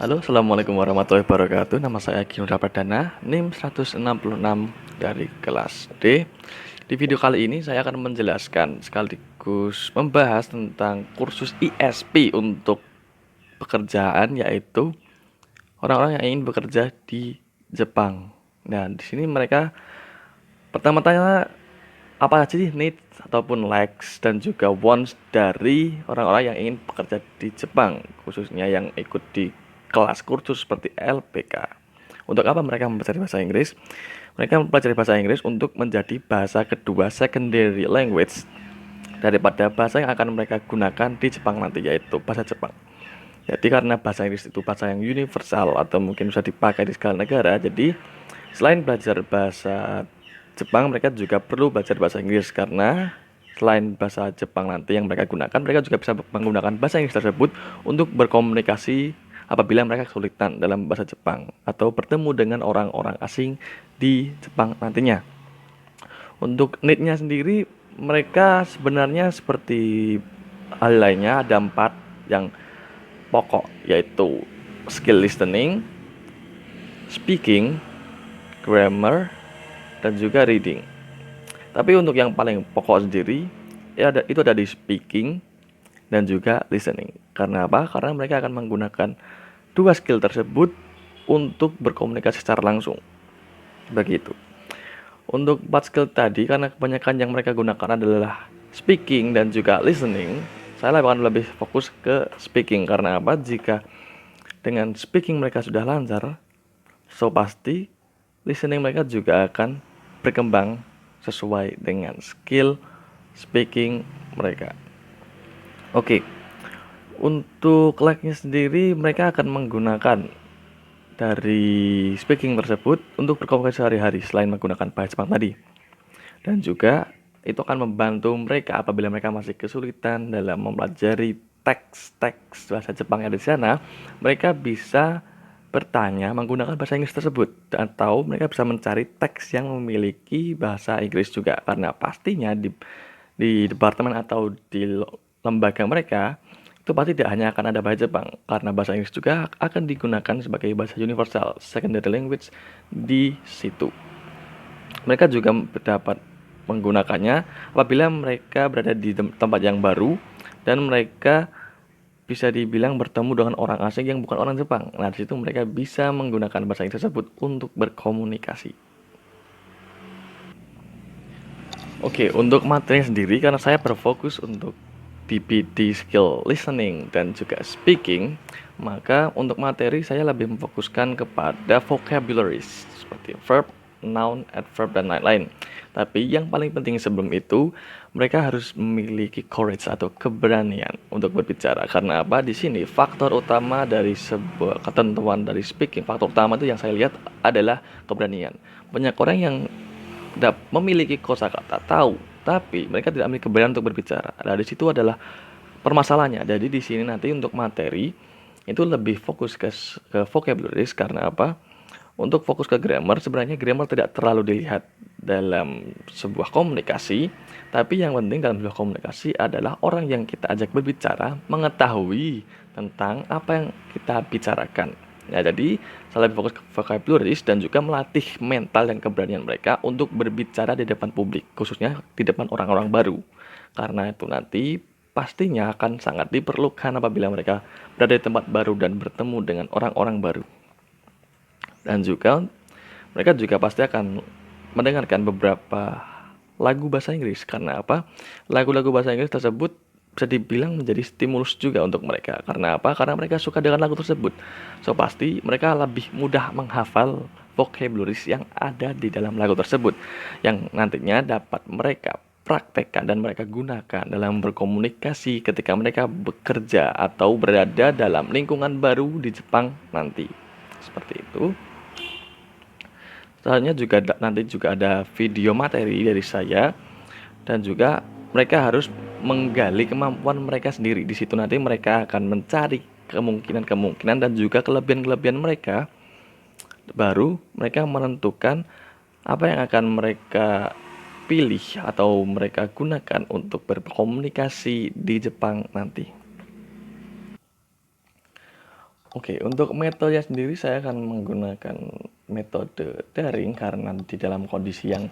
Halo, Assalamualaikum warahmatullahi wabarakatuh. Nama saya Kinura Pradana, NIM 166 dari kelas D. Di video kali ini saya akan menjelaskan sekaligus membahas tentang kursus ISP untuk pekerjaan, yaitu orang-orang yang ingin bekerja di Jepang. Nah, di sini mereka pertama-tama apa aja sih needs ataupun likes dan juga wants dari orang-orang yang ingin bekerja di Jepang, khususnya yang ikut di kelas kursus seperti LPK. Untuk apa mereka mempelajari bahasa Inggris? Mereka mempelajari bahasa Inggris untuk menjadi bahasa kedua secondary language daripada bahasa yang akan mereka gunakan di Jepang nanti, yaitu bahasa Jepang. Jadi karena bahasa Inggris itu bahasa yang universal atau mungkin bisa dipakai di segala negara, jadi selain belajar bahasa Jepang, mereka juga perlu belajar bahasa Inggris karena selain bahasa Jepang nanti yang mereka gunakan, mereka juga bisa menggunakan bahasa Inggris tersebut untuk berkomunikasi apabila mereka kesulitan dalam bahasa Jepang atau bertemu dengan orang-orang asing di Jepang nantinya. Untuk need-nya sendiri, mereka sebenarnya seperti hal lainnya ada 4 yang pokok, yaitu skill listening, speaking, grammar, dan juga reading. Tapi untuk yang paling pokok sendiri, itu ada di speaking dan juga listening. Karena apa? Karena mereka akan menggunakan dua skill tersebut untuk berkomunikasi secara langsung. Begitu. Untuk 4 skill tadi, karena kebanyakan yang mereka gunakan adalah speaking dan juga listening, saya akan lebih fokus ke speaking. Karena apa? Jika dengan speaking mereka sudah lancar, so pasti listening mereka juga akan berkembang sesuai dengan skill speaking mereka. Oke, untuk like-nya sendiri mereka akan menggunakan dari speaking tersebut untuk berkomunikasi sehari-hari selain menggunakan bahasa Jepang tadi. Dan juga itu akan membantu mereka apabila mereka masih kesulitan dalam mempelajari teks-teks bahasa Jepang yang ada di sana, mereka bisa bertanya menggunakan bahasa Inggris tersebut atau mereka bisa mencari teks yang memiliki bahasa Inggris juga karena pastinya di departemen atau di lembaga mereka itu pasti tidak hanya akan ada bahasa Jepang karena bahasa Inggris juga akan digunakan sebagai bahasa universal secondary language di situ. Mereka juga dapat menggunakannya apabila mereka berada di tempat yang baru dan mereka bisa dibilang bertemu dengan orang asing yang bukan orang Jepang. Nah, di situ mereka bisa menggunakan bahasa Inggris tersebut untuk berkomunikasi. Oke, untuk materi sendiri karena saya berfokus untuk DPD skill listening dan juga speaking, maka untuk materi saya lebih memfokuskan kepada vocabularies seperti verb, noun, adverb dan lain-lain. Tapi yang paling penting sebelum itu, mereka harus memiliki courage atau keberanian untuk berbicara. Karena apa? Di sini faktor utama dari sebuah ketentuan dari speaking, faktor utama itu yang saya lihat adalah keberanian. Banyak orang yang memiliki kosakata tahu, tapi mereka tidak memiliki keberanian untuk berbicara. Nah, di situ adalah permasalahannya. Jadi di sini nanti untuk materi itu lebih fokus ke vocabularies karena apa? Untuk fokus ke grammar, sebenarnya grammar tidak terlalu dilihat dalam sebuah komunikasi, tapi yang penting dalam sebuah komunikasi adalah orang yang kita ajak berbicara mengetahui tentang apa yang kita bicarakan. Ya, jadi saya lebih fokus ke vocabularies dan juga melatih mental dan keberanian mereka untuk berbicara di depan publik, khususnya di depan orang-orang baru. Karena itu nanti pastinya akan sangat diperlukan apabila mereka berada di tempat baru dan bertemu dengan orang-orang baru. Dan juga mereka juga pasti akan mendengarkan beberapa lagu bahasa Inggris. Karena apa? Lagu-lagu bahasa Inggris tersebut bisa dibilang menjadi stimulus juga untuk mereka. Karena apa? Karena mereka suka dengan lagu tersebut. So pasti mereka lebih mudah menghafal vocabularies yang ada di dalam lagu tersebut yang nantinya dapat mereka praktekkan dan mereka gunakan dalam berkomunikasi ketika mereka bekerja atau berada dalam lingkungan baru di Jepang nanti. Seperti itu. Selanjutnya juga nanti juga ada video materi dari saya dan juga mereka harus menggali kemampuan mereka sendiri. Di situ nanti mereka akan mencari kemungkinan-kemungkinan dan juga kelebihan-kelebihan mereka. Baru mereka menentukan apa yang akan mereka pilih atau mereka gunakan untuk berkomunikasi di Jepang nanti. Oke, untuk metode sendiri saya akan menggunakan metode daring karena di dalam kondisi yang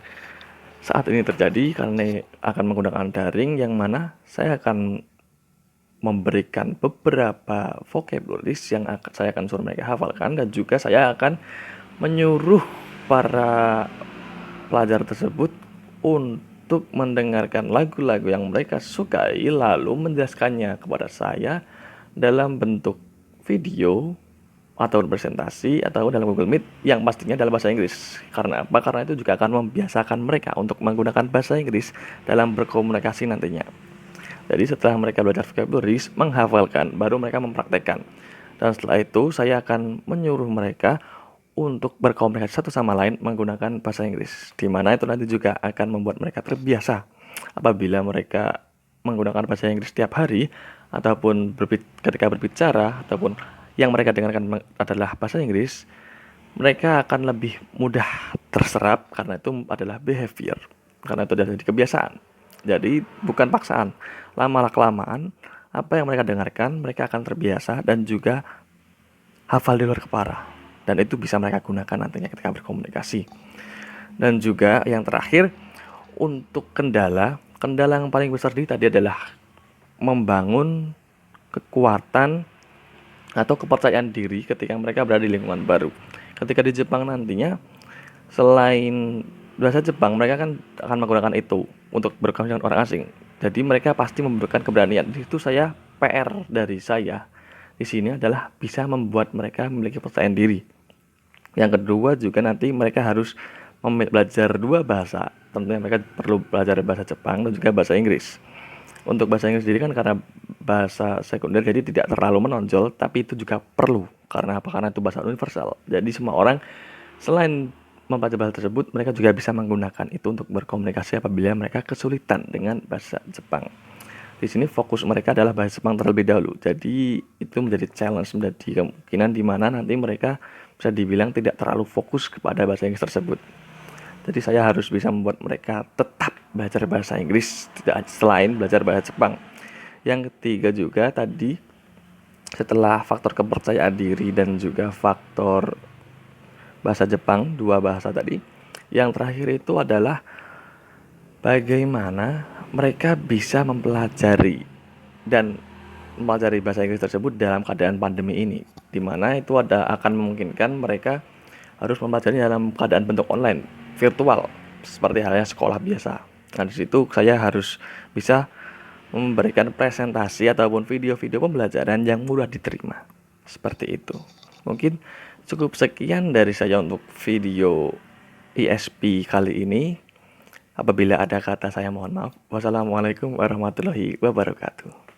saat ini terjadi, karena akan menggunakan daring yang mana saya akan memberikan beberapa vocabularies yang saya akan suruh mereka hafalkan, dan juga saya akan menyuruh para pelajar tersebut untuk mendengarkan lagu-lagu yang mereka sukai lalu menjelaskannya kepada saya dalam bentuk video atau presentasi atau dalam Google Meet yang pastinya dalam bahasa Inggris. Karena apa? Karena itu juga akan membiasakan mereka untuk menggunakan bahasa Inggris dalam berkomunikasi nantinya. Jadi setelah mereka belajar vocabulary, menghafalkan, baru mereka mempraktekkan. Dan setelah itu saya akan menyuruh mereka untuk berkomunikasi satu sama lain menggunakan bahasa Inggris. Di mana itu nanti juga akan membuat mereka terbiasa apabila mereka menggunakan bahasa Inggris setiap hari ataupun ketika berbicara ataupun yang mereka dengarkan adalah bahasa Inggris, mereka akan lebih mudah terserap karena itu adalah behavior, karena itu adalah kebiasaan. Jadi bukan paksaan. Lama-kelamaan apa yang mereka dengarkan mereka akan terbiasa dan juga hafal di luar kepala. Dan itu bisa mereka gunakan nantinya ketika berkomunikasi. Dan juga yang terakhir, untuk kendala yang paling besar tadi adalah membangun kekuatan atau kepercayaan diri ketika mereka berada di lingkungan baru. Ketika di Jepang nantinya, selain bahasa Jepang, mereka kan akan menggunakan itu untuk berkomunikasi dengan orang asing. Jadi mereka pasti memberikan keberanian. Di situ saya PR dari saya di sini adalah bisa membuat mereka memiliki kepercayaan diri. Yang kedua juga nanti mereka harus belajar dua bahasa. Tentunya mereka perlu belajar bahasa Jepang dan juga bahasa Inggris. Untuk bahasa Inggris sendiri kan karena bahasa sekunder jadi tidak terlalu menonjol, tapi itu juga perlu. Karena apa? Karena itu bahasa universal. Jadi semua orang selain membaca bahasa tersebut, mereka juga bisa menggunakan itu untuk berkomunikasi apabila mereka kesulitan dengan bahasa Jepang. Di sini fokus mereka adalah bahasa Jepang terlebih dahulu. Jadi itu menjadi challenge, menjadi kemungkinan di mana nanti mereka bisa dibilang tidak terlalu fokus kepada bahasa Inggris tersebut. Jadi saya harus bisa membuat mereka tetap belajar bahasa Inggris tidak selain belajar bahasa Jepang. Yang ketiga juga tadi, setelah faktor kepercayaan diri dan juga faktor bahasa Jepang, dua bahasa tadi, yang terakhir itu adalah bagaimana mereka bisa mempelajari bahasa Inggris tersebut dalam keadaan pandemi ini, di mana itu akan memungkinkan mereka harus mempelajari dalam keadaan bentuk online, virtual, seperti halnya sekolah biasa. Nah, di situ saya harus bisa memberikan presentasi ataupun video-video pembelajaran yang mudah diterima. Seperti itu. Mungkin cukup sekian dari saya untuk video ISP kali ini. Apabila ada kata saya mohon maaf. Wassalamualaikum warahmatullahi wabarakatuh.